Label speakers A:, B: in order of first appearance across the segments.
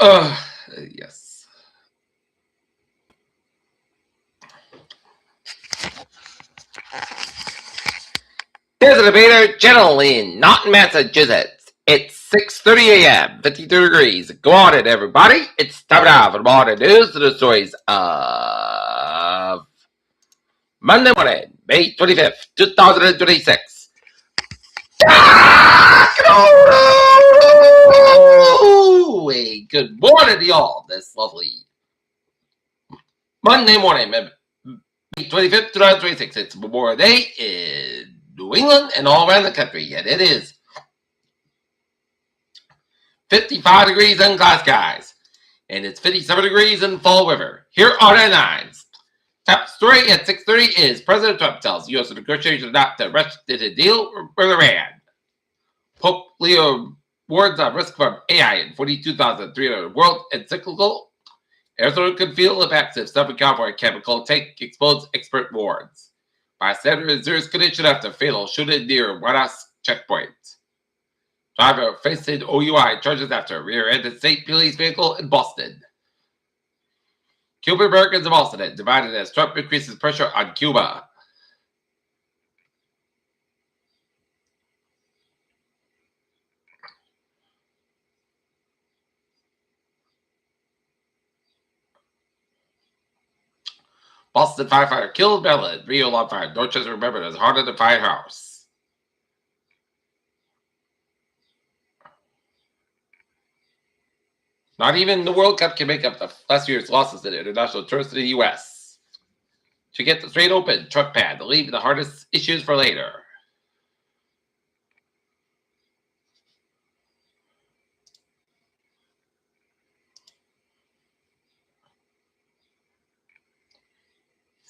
A: Yes. Here's the debater channel in Norton, Massachusetts. It's 6:30 a.m., 52 degrees. Go on it, everybody. It's time now for the morning news to the stories of Monday morning, May 25th, 2026. Good morning to y'all. This lovely Monday morning, May 25th, 2026. It's Memorial Day in New England and all around the country, and it is 55 degrees in cloud skies, and it's 57 degrees in Fall River. Here are the nines. Top story at 6:30 is President Trump tells U.S. negotiations not to rush to the deal with Iran. Pope Leo warns on risk from AI in 42,300 world encyclical. Arizona could feel impacts if Southern California chemical tank explodes, expert warns. Bystander in serious condition after fatal shooting near White House checkpoint. Driver facing OUI charges after rear-ended state police vehicle in Boston. Cuban Americans of Boston divided as Trump increases pressure on Cuba. Boston firefighter killed Maryland. Rio on fire. Dorchester remembered as haunted the firehouse. Not even the World Cup can make up the last year's losses in international tourists in the U.S. To get the straight open truck pad, leave the hardest issues for later.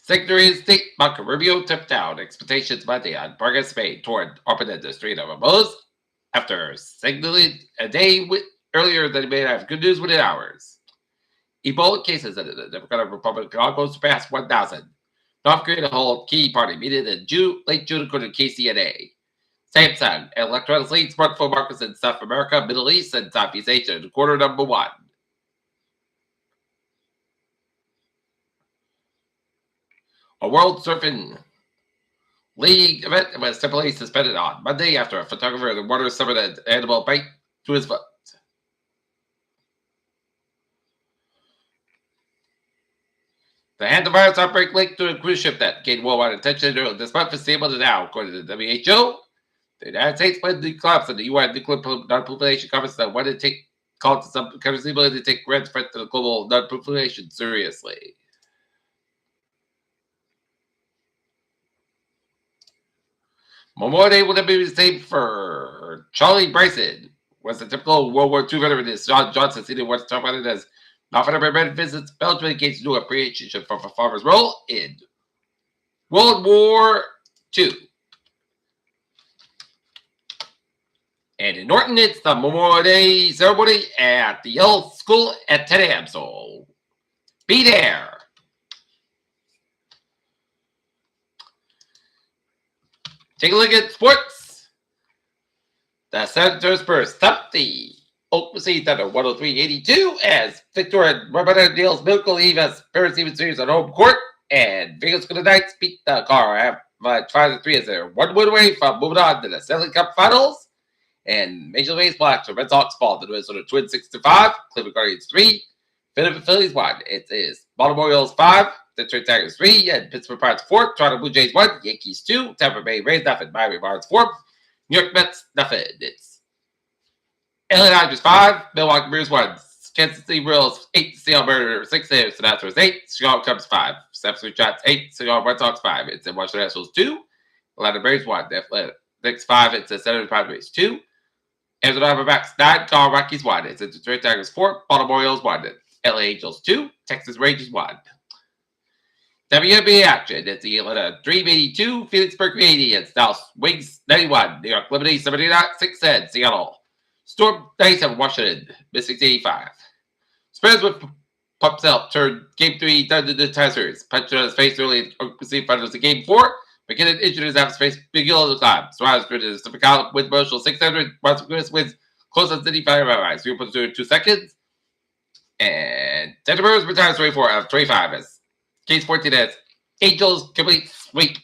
A: Secretary of State Marco Rubio tipped down expectations Monday on progress made toward opening the Strait of Hormuz after signaling a day earlier that he may have good news within hours. Ebola cases in the Democratic Republic of Congo surpassed 1,000. North Korea hold key party meeting in late June according to KCNA. Samsung, electronics lead smartphone markets in South America, Middle East, and Southeast Asia, quarter number one. A World Surfing League event was temporarily suspended on Monday after a photographer in the water suffered an animal bite to his foot. The hantavirus outbreak linked to a cruise ship that gained worldwide attention earlier this month is stable now, according to the WHO. The United States led the collapse of the UN nuclear non-proliferation conference that wanted to call to some countries' ability to take grand threat to the global non-proliferation seriously. Memorial Day would have been the same for Charlie Bryson, was a typical World War II veteran as John Johnson seen once talked about it as not for men visits Belgium against new appreciation for farmers' role in World War II. And in Norton, it's the Memorial Day ceremony at the Yale School at 10 a.m. So be there. Take a look at sports. The Senators first up the Oklahoma City Thunder 103-82 as Victor Roberta deals Miracle Eve as Paris Even Series on home court. And Vegas Golden Knights beat the car 5-3 as they're one win away from moving on to the Stanley Cup Finals. And Major League Baseball, the Red Sox fall to the Minnesota Twins 6-5, Cleveland Guardians 3, Philadelphia Phillies 1. It is Baltimore Orioles 5, Detroit Tigers 3, and Pittsburgh Pirates 4, Toronto Blue Jays 1, Yankees 2, Tampa Bay Rays nothing, Miami Marlins 4, New York Mets nothing. It's LA Dodgers 5, Milwaukee Brewers 1, Kansas City Royals 8, Seattle Mariners 6, Houston Astros 8, Chicago Cubs 5, San Francisco Giants 8, Chicago Red Sox 5. It's in Washington Nationals 2, Atlanta Braves 1, Athletics 5, it's the San Diego Padres 2. Arizona Diamondbacks 9, Colorado Rockies 1. It's the Detroit Tigers 4, Baltimore Orioles 1, LA Angels 2, Texas Rangers 1. WNBA action. It's the Atlanta Dream 82, Phoenix Mercury 80, and Dallas Wings 91, New York Liberty 79, 6 and Seattle Storm 97, Washington Mystics 85. Spurs with pumps out turned Game 3 down to the tie series. Punched on his face early in the finals of Game 4. McKinnon injured his half space, big hill of the climb. Suarez gritted his typical with Marshall 600. Marcus wins close on City 5 by 3.2 seconds. And Temperatures retires 24 out of 25 as Case 14 as Angels complete sweep.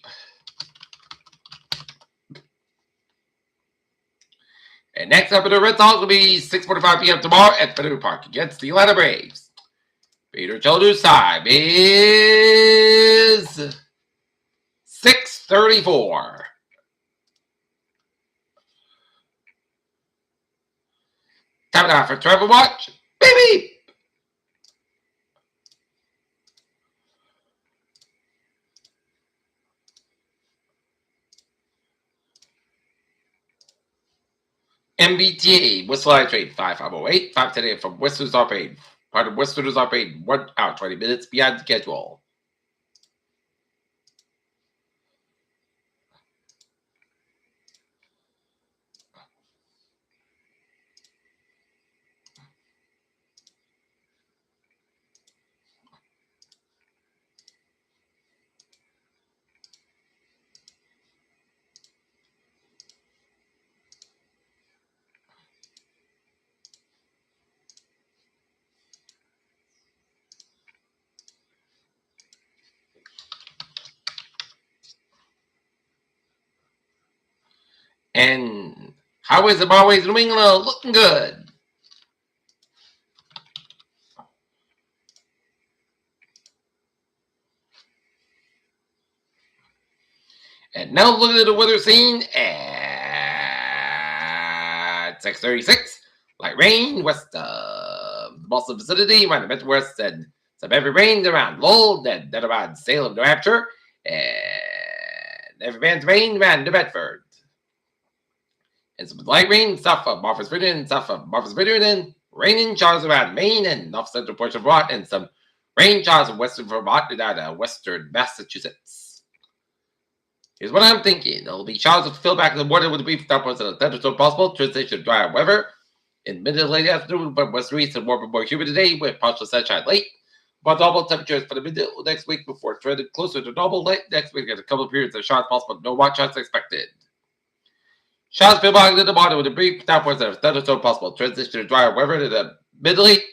A: And next up in the Red Sox will be 6:45 p.m. tomorrow at Fenway Park against the Atlanta Braves. Peter Chodu's time is 6:34. Time now for Travel Watch. Baby! MBTA, Whistle Line Trade 5508, 510 from Westerners are paid. Part of Westerners are paid 1 hour 20 minutes behind schedule. And how is the Barways New England looking good? And now looking at the weather scene at 6:36. Light rain west of the Boston vicinity, around the Midwest, and some heavy rain around Lowell, then around Salem, New Hampshire, and heavy bands rain around New Bedford. And some light rain south of Martha's Vineyard, and rain in showers around Maine and north central portion of Vermont, and some rain showers in western Vermont and western Massachusetts. Here's what I'm thinking. There'll be showers of fill back in the morning with a brief downpours and a thunderstorm possible. Transition to drier weather. In mid to late afternoon, but western east and warmer, more humid today with partial sunshine late. But normal temperatures for the middle next week before trending closer to normal late next week. And a couple of periods of showers possible. No watch shots expected. Showers fill back in the morning with a brief downpours and a thunderstorm possible. Transition to drier weather to the mid to late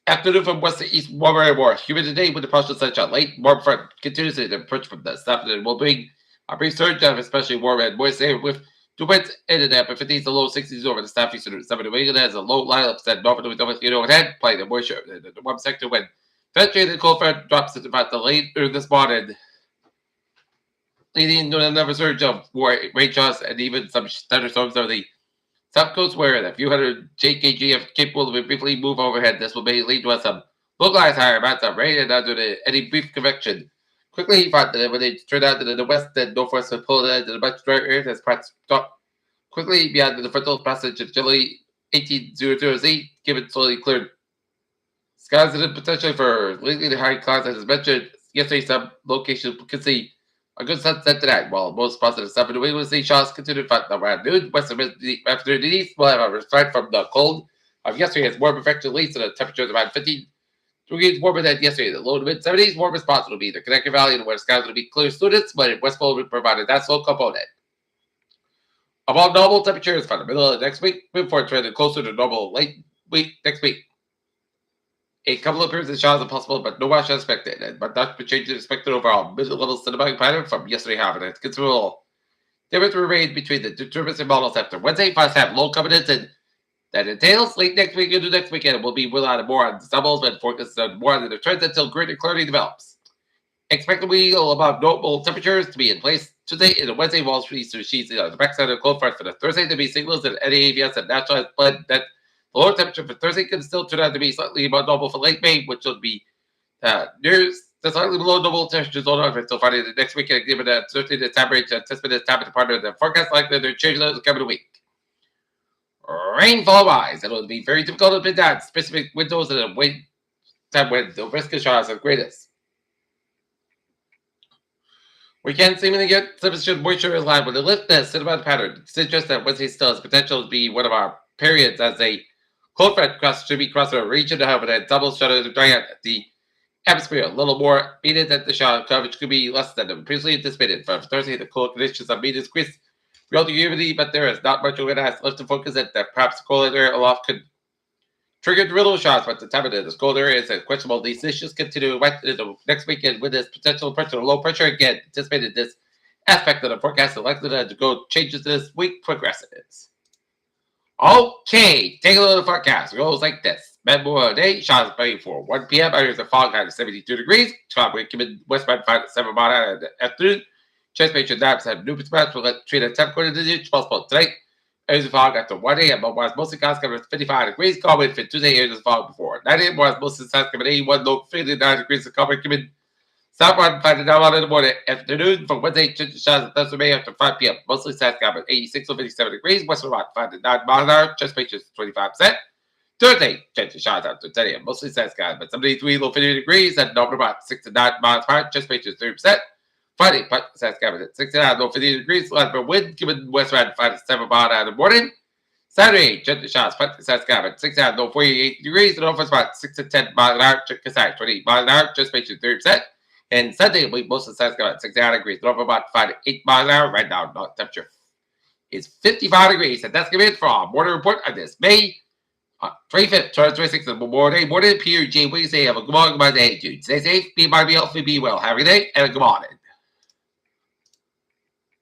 A: afternoon from west to east, warmer and more humid today with the partial sunshine late. Warm front continues to approach from the south and will bring a brief surge of especially warm and moist air with 2 winds in the upper 50s to low 60s over the southeastern 7 to Wiggins has a low lineup set north of the overhead, playing the moisture in the warm sector when penetrating cold front drops into about the later this morning, leading to another surge of rain showers and even some thunderstorms over the south coast where the few hundred JKG are capable of briefly move overhead. This will lead to some localized higher amounts of rain and under any brief convection. Quickly, he found that when they turned out to the west and northwest of Poland, the much drier area has perhaps stopped quickly beyond the frontal passage of Chile 1800Z, given slowly cleared skies and the potential for lately the high clouds as mentioned. Yesterday, some locations could see a good sunset tonight, while most positive stuff in the wind will see showers continue to find around noon. Western afternoon and east will have a respite from the cold of yesterday as warm affection leads to the temperatures around 15 degrees warmer than yesterday. The low to mid 70s, warmest spots will be the Connecticut Valley and where skies will be clear students, but West Pole will provide that slow component. Above normal temperatures for the middle of next week, before trending closer to normal late week next week. A couple of periods of showers are possible, but no wash expected. But not changes expected overall. Mid-level cinematic pattern from yesterday, however, it's considerable difference remains between the turbulence and models after Wednesday. First have low confidence and that entails late next week into next weekend. Will be without more on stumbles and focus on more on the trends until greater clarity develops. Expect the week above normal temperatures to be in place today in the Wednesday Wall Street sheets on the backside of the cold front for the Thursday to be signals and NAVS and natural blend that the lower temperature for Thursday can still turn out to be slightly above normal for late May, which will be near the slightly below normal temperatures on Earth until Friday the next weekend, given that certainly the time range anticipated time at the part of the forecast likely to change those coming week. Rainfall wise, it'll be very difficult to pin down specific windows and wait time when the risk of showers are greatest. We can seemingly get sufficient moisture in line with the liftness cinematic pattern. It suggests that Wednesday still has potential to be one of our periods as a cold front should be crossing a region, however, that double shadow to dry out the atmosphere a little more, meaning that the shower coverage could be less than previously anticipated. For Thursday, the cold conditions are being increased relative humidity, but there is not much of it as left to focus that perhaps the cold air aloft could Triggered riddle shots, but the time of the school area is questionable. These issues continue right into the next weekend with this potential pressure, low pressure again. Anticipated this aspect of the forecast likely to go changes this week progresses. Okay, take a look at the forecast. It goes like this. Medmore day, shots playing for 1 p.m. Areas of fog at 72 degrees. Cloud wind coming westbound 5 to 7 miles in the afternoon. Transportation naps have new spots. We'll let treat at 10 quarter digits. Possible tonight. Areas of fog after 1 a.m. Otherwise, mostly clouds coming at 55 degrees. Calm wind for Tuesday. Areas of fog before 9 a.m. Otherwise, mostly clouds coming at 81 low 59 degrees. Calm wind coming southbound 5 to 9 in the morning. Afternoon from Wednesday to shots at Thursday May after 5 p.m. Mostly clouds coming at 86 or 57 degrees. Western about 5 to 9 miles an hour. Transportation 25%. Thursday, chance of shots out to 10 a.m. Mostly sunny skies, but 73 low 50 degrees and number about 6 to 9 miles per hour. Transportation 30%. Friday, sunny skies at 69 low 50 degrees. Light for wind, given west around 5 to 7 miles in the morning. Saturday, chance of shots, sunny skies at 69 low 48 degrees. The north is about 6 to 10 miles an hour. Sorry, 28 miles an hour. Transportation 30%. And Sunday, we most of the sunny skies at 69 degrees. The north about 5 to 8 miles an hour. Right now, temperature is 55 degrees. And that's going to be it for our morning report on this May 25th, 2026, of Memorial Day. Morning, Peter J. Wiggins. Have a good morning, good day, dude. Stay safe, be healthy, be well. Have a good day, and a good morning.